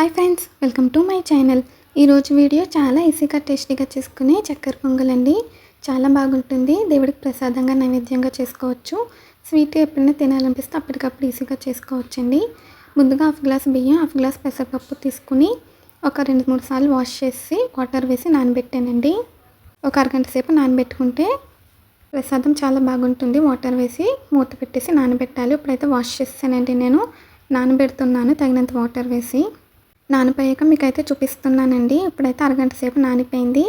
Hi friends, welcome to my channel. ఈరోజు video చాలా ఈజీగా టేస్టీగా చేసుకునే చక్కెర పొంగల్ అండి. చాలా బాగుంటుంది. దేవుడికి ప్రసాదంగా నైవేద్యంగా చేసుకోవచ్చు. స్వీట్ ఎప్పుడైనా తినాలనిపిస్తే అప్పటికప్పుడు ఈజీగా చేసుకోవచ్చండి. ముందుగా హాఫ్ గ్లాస్ బియ్యం, హాఫ్ గ్లాస్ పెసరపప్పు తీసుకుని ఒక 2-3 సార్లు వాష్ చేసి వాటర్ వేసి నానబెట్టానండి. ఒక అరగంట సేపు నానబెట్టుకుంటే ప్రసాదం చాలా బాగుంటుంది. వాటర్ వేసి మూత పెట్టేసి నానబెట్టాలి. ఇప్పుడైతే వాష్ చేసానండి. నేను నానబెడుతున్నాను తగినంత వాటర్ వేసి. నానిపోయాక మీకైతే చూపిస్తున్నానండి. ఇప్పుడైతే అరగంట సేపు నానిపోయింది.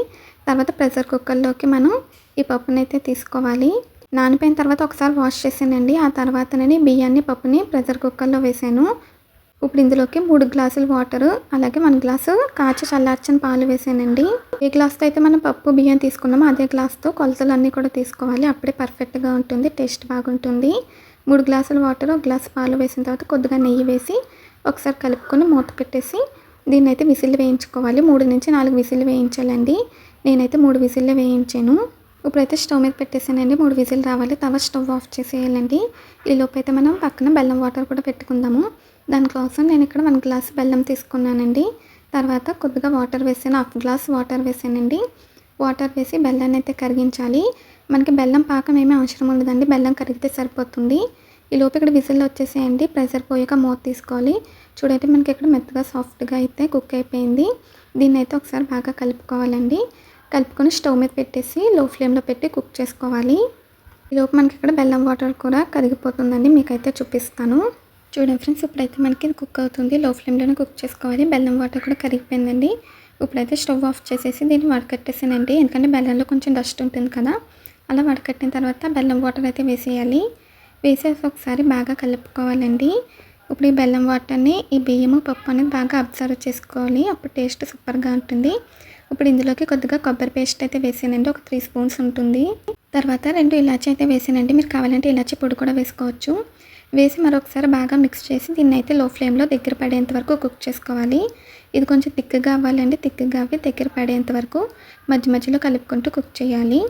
తర్వాత ప్రెషర్ కుక్కర్లోకి మనం ఈ పప్పునైతే తీసుకోవాలి. నానిపోయిన తర్వాత ఒకసారి వాష్ చేసానండి. ఆ తర్వాత నేను బియ్యాన్ని పప్పుని ప్రెషర్ కుక్కర్లో వేసాను. ఇప్పుడు ఇందులోకి 3 గ్లాసులు వాటర్, అలాగే 1 గ్లాసు కాచి చల్లార్చిన పాలు వేసానండి. ఏ గ్లాస్తో అయితే మనం పప్పు బియ్యం తీసుకున్నామో అదే గ్లాస్తో కొలతలన్నీ కూడా తీసుకోవాలి. అప్పుడే పర్ఫెక్ట్గా ఉంటుంది, టేస్ట్ బాగుంటుంది. 3 గ్లాసుల వాటర్, 1 గ్లాసు పాలు వేసిన తర్వాత కొద్దిగా నెయ్యి వేసి ఒకసారి కలుపుకొని మూత పెట్టేసి దీన్ని అయితే విసిల్ వేయించుకోవాలి. 3-4 విసిల్ వేయించాలండి. నేనైతే 3 విసిల్ వేయించాను. ఇప్పుడైతే స్టవ్ మీద పెట్టేసానండి. 3 విసిల్ రావాలి. తర్వాత స్టవ్ ఆఫ్ చేసేయాలండి. ఈలోపు అయితే మనం పక్కన బెల్లం వాటర్ కూడా పెట్టుకుందాము. దానికోసం నేను ఇక్కడ 1 గ్లాస్ బెల్లం తీసుకున్నానండి. తర్వాత కొద్దిగా వాటర్ వేసాను, హాఫ్ గ్లాస్ వాటర్ వేసానండి. వాటర్ వేసి బెల్లాన్ని అయితే కరిగించాలి. మనకి బెల్లం పాకం ఏమీ అవసరం ఉండదండి, బెల్లం కరిగితే సరిపోతుంది. ఈ లోపు ఇక్కడ విజిల్ వచ్చేసేయండి. ప్రెషర్ పోయాక మూత తీసుకోవాలి. చూడైతే మనకి ఇక్కడ మెత్తగా సాఫ్ట్గా అయితే కుక్ అయిపోయింది. దీన్ని అయితే ఒకసారి బాగా కలుపుకోవాలండి. కలుపుకొని స్టవ్ మీద పెట్టేసి లో ఫ్లేమ్లో పెట్టి కుక్ చేసుకోవాలి. ఈ లోపు మనకి ఇక్కడ బెల్లం వాటర్ కూడా కరిగిపోతుందండి. మీకైతే చూపిస్తాను. చూడండి ఫ్రెండ్స్, ఇప్పుడైతే మనకి కుక్ అవుతుంది. లో ఫ్లేమ్లోనే కుక్ చేసుకోవాలి. బెల్లం వాటర్ కూడా కరిగిపోయిందండి. ఇప్పుడైతే స్టవ్ ఆఫ్ చేసేసి దీన్ని వడకట్టేసానండి. ఎందుకంటే బెల్లంలో కొంచెం డస్ట్ ఉంటుంది కదా, అలా వడకట్టిన తర్వాత బెల్లం వాటర్ అయితే వేసేయాలి. వేసేసి ఒకసారి బాగా కలుపుకోవాలండి. ఇప్పుడు ఈ బెల్లం వాటర్ని ఈ బియ్యము పప్పు అనేది బాగా అబ్జర్వ్ చేసుకోవాలి. అప్పుడు టేస్ట్ సూపర్గా ఉంటుంది. ఇప్పుడు ఇందులోకి కొద్దిగా కొబ్బరి పేస్ట్ అయితే వేసానండి. ఒక 3 స్పూన్స్ ఉంటుంది. తర్వాత 2 ఇలాచీ అయితే వేసానండి. మీరు కావాలంటే ఇలాచీ పొడి కూడా వేసుకోవచ్చు. వేసి మరొకసారి బాగా మిక్స్ చేసి దీన్ని అయితే లో ఫ్లేమ్లో దగ్గర పడేంత వరకు కుక్ చేసుకోవాలి. ఇది కొంచెం థిక్గా అవ్వాలండి. థిక్గా అవి దగ్గర పడేంత వరకు మధ్య మధ్యలో కలుపుకుంటూ కుక్ చేయాలి.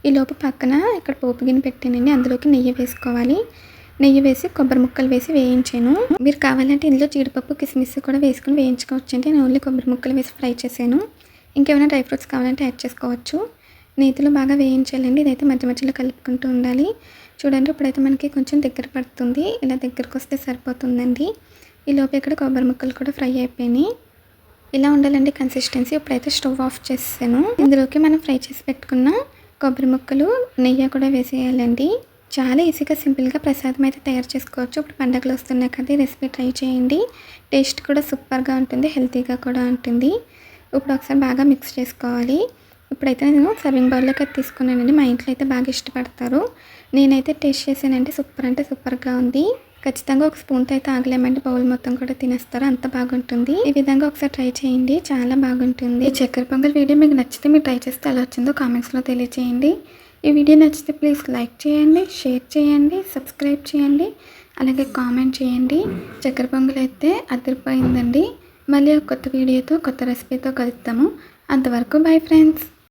ఈ లోపు పక్కన ఇక్కడ పోపు గిన్నె పెట్టానండి. అందులోకి నెయ్యి వేసుకోవాలి. నెయ్యి వేసి కొబ్బరి ముక్కలు వేసి వేయించాను. మీరు కావాలంటే ఇందులో జీడిపప్పు, కిస్మిస్ కూడా వేసుకుని వేయించుకోవచ్చండి. నేను ఓన్లీ కొబ్బరి ముక్కలు వేసి ఫ్రై చేశాను. ఇంకేమైనా డ్రై ఫ్రూట్స్ కావాలంటే యాడ్ చేసుకోవచ్చు. నేతిలో బాగా వేయించాలండి. ఇదైతే మధ్య మధ్యలో కలుపుకుంటూ ఉండాలి. చూడండి, ఇప్పుడైతే మనకి కొంచెం దగ్గర పడుతుంది. ఇలా దగ్గరకు వస్తే సరిపోతుందండి. ఈ లోపు ఇక్కడ కొబ్బరి ముక్కలు కూడా ఫ్రై అయిపోయినాయి. ఇలా ఉండాలండి కన్సిస్టెన్సీ. ఇప్పుడైతే స్టవ్ ఆఫ్ చేసాను. ఇందులోకి మనం ఫ్రై చేసి పెట్టుకున్న కొబ్బరి ముక్కలు, నెయ్యి కూడా వేసేయాలండి. చాలా ఈజీగా సింపుల్గా ప్రసాదం అయితే తయారు చేసుకోవచ్చు. ఇప్పుడు పండుగలు వస్తున్నాయి కదా, ఈ రెసిపీ ట్రై చేయండి. టేస్ట్ కూడా సూపర్గా ఉంటుంది, హెల్తీగా కూడా ఉంటుంది. ఇప్పుడు ఒకసారి బాగా మిక్స్ చేసుకోవాలి. ఇప్పుడైతే నేను సర్వింగ్ బౌల్లోకి అది తీసుకున్నానండి. మా ఇంట్లో అయితే బాగా ఇష్టపడతారు. నేనైతే టేస్ట్ చేశానంటే సూపర్ అంటే సూపర్గా ఉంది. ఖచ్చితంగా ఒక స్పూన్తో అయితే ఆగలేమంటే బౌల్ మొత్తం కూడా తినేస్తారు, అంత బాగుంటుంది. ఈ విధంగా ఒకసారి ట్రై చేయండి, చాలా బాగుంటుంది. ఈ చక్కెర పొంగల్ వీడియో మీకు నచ్చితే మీరు ట్రై చేస్తే ఎలా వచ్చిందో కామెంట్స్లో తెలియజేయండి. ఈ వీడియో నచ్చితే ప్లీజ్ లైక్ చేయండి, షేర్ చేయండి, సబ్స్క్రైబ్ చేయండి, అలాగే కామెంట్ చేయండి. చక్కెర పొంగల్ అయితే అదిరిపోయిందండి. మళ్ళీ ఒక కొత్త వీడియోతో కొత్త రెసిపీతో కలుద్దాము. అంతవరకు బై ఫ్రెండ్స్.